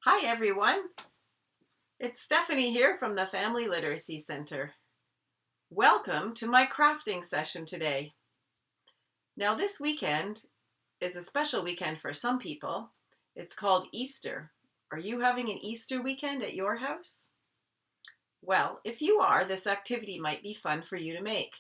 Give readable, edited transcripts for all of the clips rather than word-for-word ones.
Hi everyone, it's Stephanie here from the Family Literacy Center. Welcome to my crafting session today. Now this weekend is a special weekend for some people. It's called Easter. Are you having an Easter weekend at your house? Well, if you are, this activity might be fun for you to make.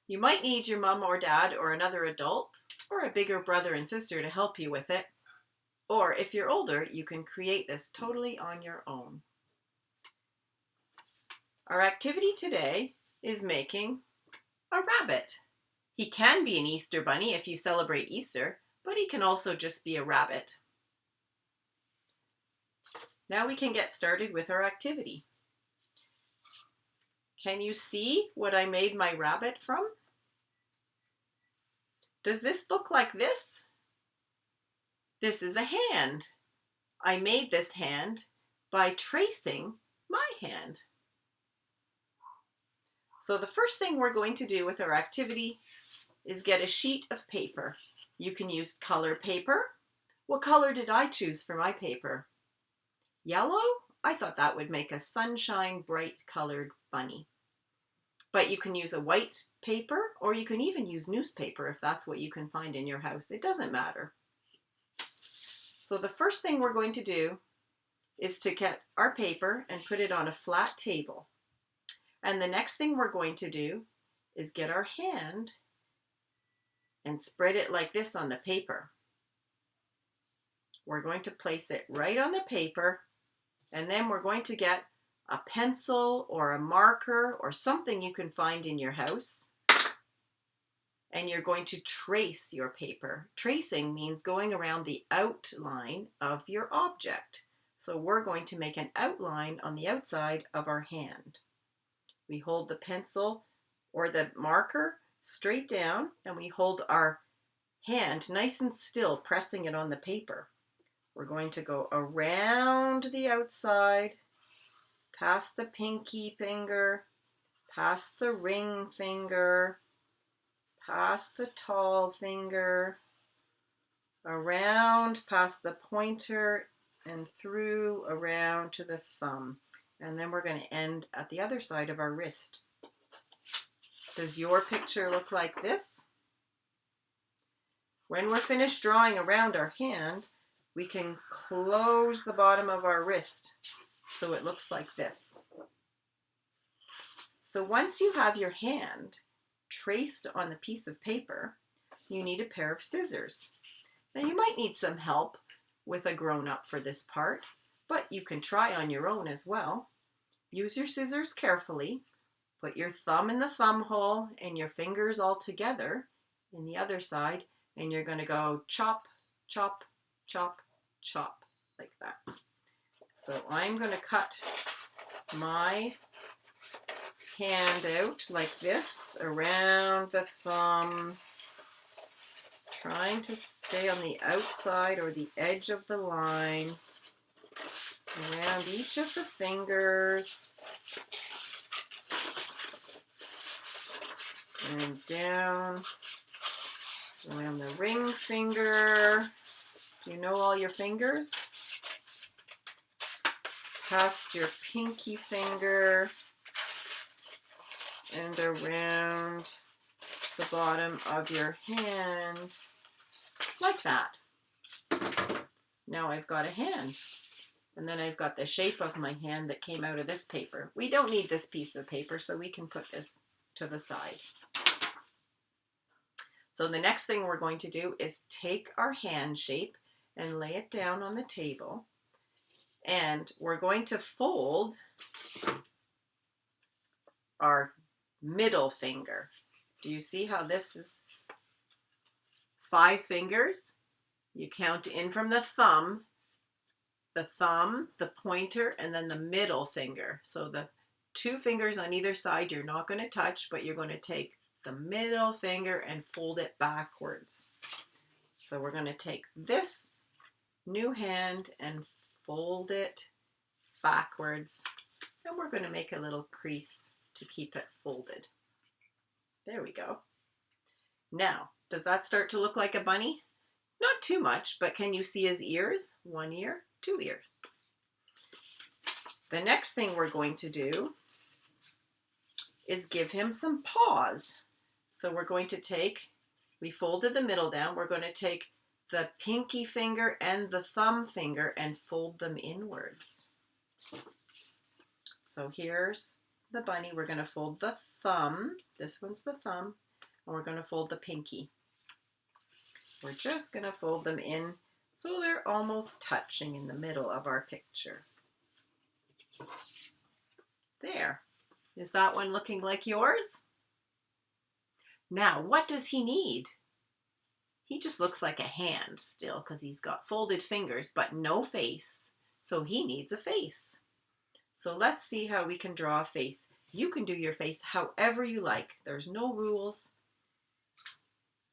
You might need your mom or dad or another adult or a bigger brother and sister to help you with it. Or if you're older, you can create this totally on your own. Our activity today is making a rabbit. He can be an Easter bunny if you celebrate Easter, but he can also just be a rabbit. Now we can get started with our activity. Can you see what I made my rabbit from? Does this look like this? This is a hand. I made this hand by tracing my hand. So the first thing we're going to do with our activity is get a sheet of paper. You can use color paper. What color did I choose for my paper? Yellow? I thought that would make a sunshine bright colored bunny. But you can use a white paper, or you can even use newspaper if that's what you can find in your house. It doesn't matter. So the first thing we're going to do is to get our paper and put it on a flat table. And the next thing we're going to do is get our hand and spread it like this on the paper. We're going to place it right on the paper, and then we're going to get a pencil or a marker or something you can find in your house, and you're going to trace your paper. Tracing means going around the outline of your object. So we're going to make an outline on the outside of our hand. We hold the pencil or the marker straight down, and we hold our hand nice and still, pressing it on the paper. We're going to go around the outside, past the pinky finger, past the ring finger, past the tall finger, around past the pointer, and through around to the thumb. And then we're going to end at the other side of our wrist. Does your picture look like this? When we're finished drawing around our hand, we can close the bottom of our wrist so it looks like this. So once you have your hand traced on the piece of paper, you need a pair of scissors. Now you might need some help with a grown-up for this part, but you can try on your own as well. Use your scissors carefully. Put your thumb in the thumb hole and your fingers all together in the other side, and you're going to go chop, chop, chop, chop, like that. So I'm going to cut my hand out like this, around the thumb, trying to stay on the outside or the edge of the line, around each of the fingers, and down around the ring finger. Do you know all your fingers? Past your pinky finger and around the bottom of your hand, like that. Now I've got a hand, and then I've got the shape of my hand that came out of this paper. We don't need this piece of paper, so we can put this to the side. So the next thing we're going to do is take our hand shape and lay it down on the table, and we're going to fold our middle finger. Do you see how this is 5 fingers? You count in from the thumb, the pointer, and then the middle finger. So the 2 fingers on either side you're not going to touch, but you're going to take the middle finger and fold it backwards. So we're going to take this new hand and fold it backwards, and we're going to make a little crease to keep it folded. There we go. Now, does that start to look like a bunny? Not too much, but can you see his ears? 1 ear, 2 ears. The next thing we're going to do is give him some paws. So we're going to take, we folded the middle down, we're going to take the pinky finger and the thumb finger and fold them inwards. So here's the bunny. We're going to fold the thumb. This one's the thumb. And we're going to fold the pinky. We're just going to fold them in so they're almost touching in the middle of our picture. There. Is that one looking like yours? Now, what does he need? He just looks like a hand still because he's got folded fingers but no face. So he needs a face. So let's see how we can draw a face. You can do your face however you like. There's no rules.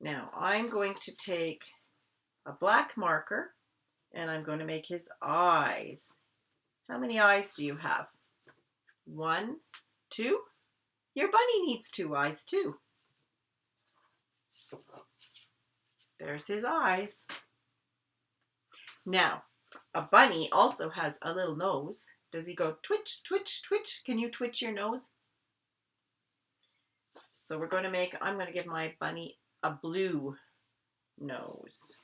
Now I'm going to take a black marker and I'm going to make his eyes. How many eyes do you have? 1, 2. Your bunny needs 2 eyes too. There's his eyes. Now, a bunny also has a little nose. Does he go twitch, twitch, twitch? Can you twitch your nose? So we're going to make, I'm going to give my bunny a blue nose.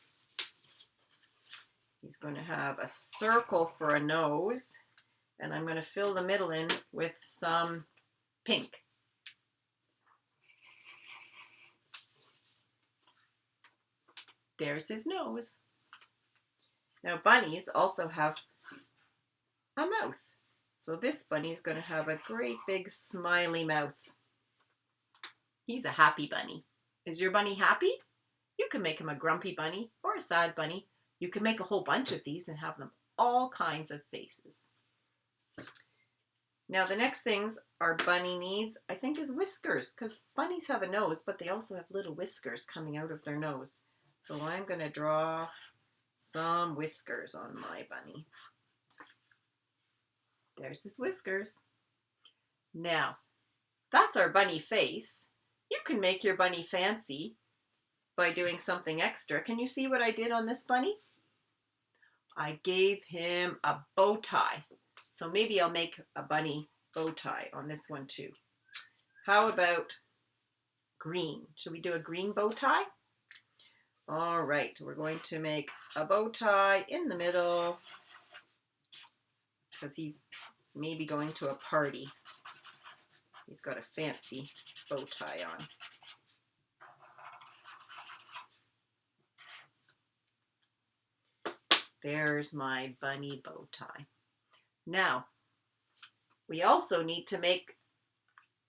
He's going to have a circle for a nose, and I'm going to fill the middle in with some pink. There's his nose. Now bunnies also have a mouth. So this bunny is going to have a great big smiley mouth. He's a happy bunny. Is your bunny happy? You can make him a grumpy bunny or a sad bunny. You can make a whole bunch of these and have them all kinds of faces. Now the next things our bunny needs, I think, is whiskers, because bunnies have a nose, but they also have little whiskers coming out of their nose. So I'm going to draw some whiskers on my bunny. There's his whiskers. Now, that's our bunny face. You can make your bunny fancy by doing something extra. Can you see what I did on this bunny? I gave him a bow tie. So maybe I'll make a bunny bow tie on this one too. How about green? Should we do a green bow tie? All right, we're going to make a bow tie in the middle because he's maybe going to a party. He's got a fancy bow tie on. There's my bunny bow tie. Now, we also need to make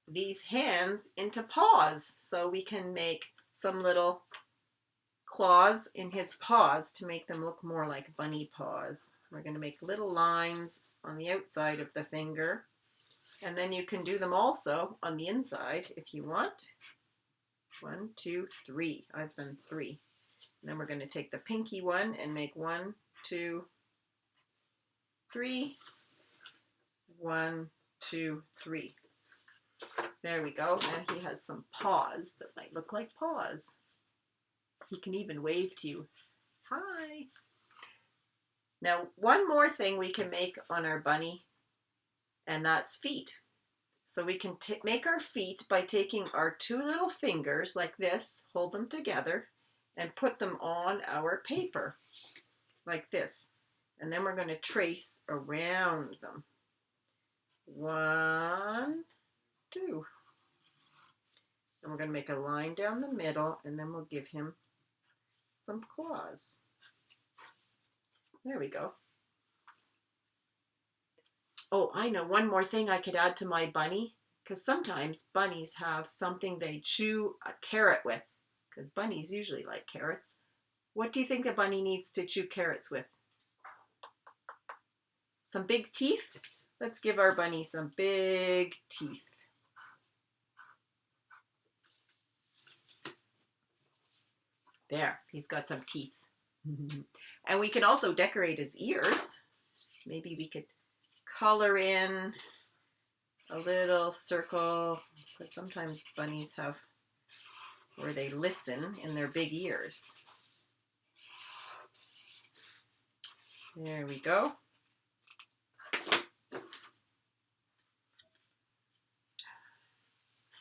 these hands into paws, so we can make some little claws in his paws to make them look more like bunny paws. We're going to make little lines on the outside of the finger, and then you can do them also on the inside if you want. 1, 2, 3. I've done 3. And then we're going to take the pinky one and make 1, 2, 3. 1, 2, 3. There we go. Now he has some paws that might look like paws. He can even wave to you. Hi. Now, one more thing we can make on our bunny, and that's feet. So we can make our feet by taking our 2 little fingers like this, hold them together, and put them on our paper like this. And then we're going to trace around them. 1, 2. And we're going to make a line down the middle, and then we'll give him some claws. There we go. Oh, I know one more thing I could add to my bunny, because sometimes bunnies have something they chew a carrot with, because bunnies usually like carrots. What do you think a bunny needs to chew carrots with? Some big teeth? Let's give our bunny some big teeth. There, he's got some teeth. And we can also decorate his ears. Maybe we could color in a little circle, because sometimes bunnies have where they listen in their big ears. There we go.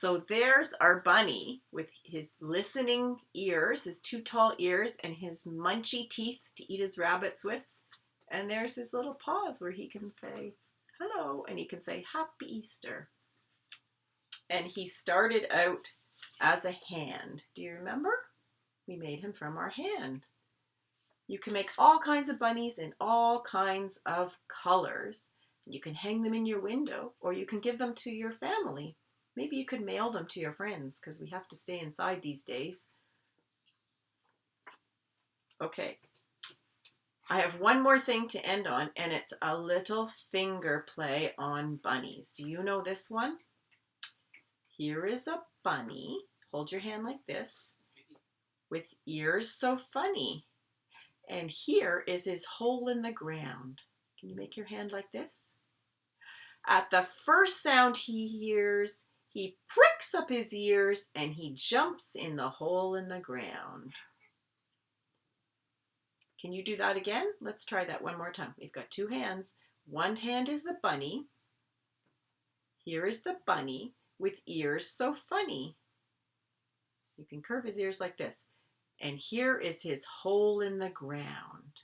So there's our bunny with his listening ears, his two tall ears, and his munchy teeth to eat his rabbits with. And there's his little paws where he can say hello and he can say Happy Easter. And he started out as a hand. Do you remember? We made him from our hand. You can make all kinds of bunnies in all kinds of colors. You can hang them in your window, or you can give them to your family. Maybe you could mail them to your friends because we have to stay inside these days. Okay, I have one more thing to end on, and it's a little finger play on bunnies. Do you know this one? Here is a bunny. Hold your hand like this, with ears so funny. And here is his hole in the ground. Can you make your hand like this? At the first sound he hears, he pricks up his ears and he jumps in the hole in the ground. Can you do that again? Let's try that one more time. We've got two hands. One hand is the bunny. Here is the bunny with ears so funny. You can curve his ears like this. And here is his hole in the ground.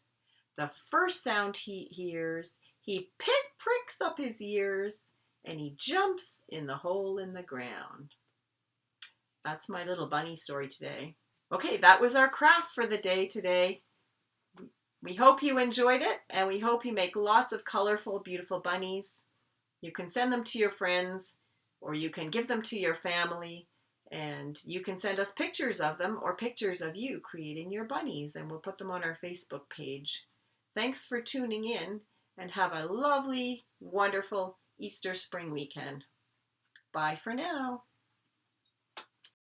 The first sound he hears, he pricks up his ears and he jumps in the hole in the ground. That's my little bunny story today. Okay, that was our craft for the day today. We hope you enjoyed it, and we hope you make lots of colorful, beautiful bunnies. You can send them to your friends, or you can give them to your family, and you can send us pictures of them or pictures of you creating your bunnies, and we'll put them on our Facebook page. Thanks for tuning in, and have a lovely, wonderful Easter spring weekend. Bye for now.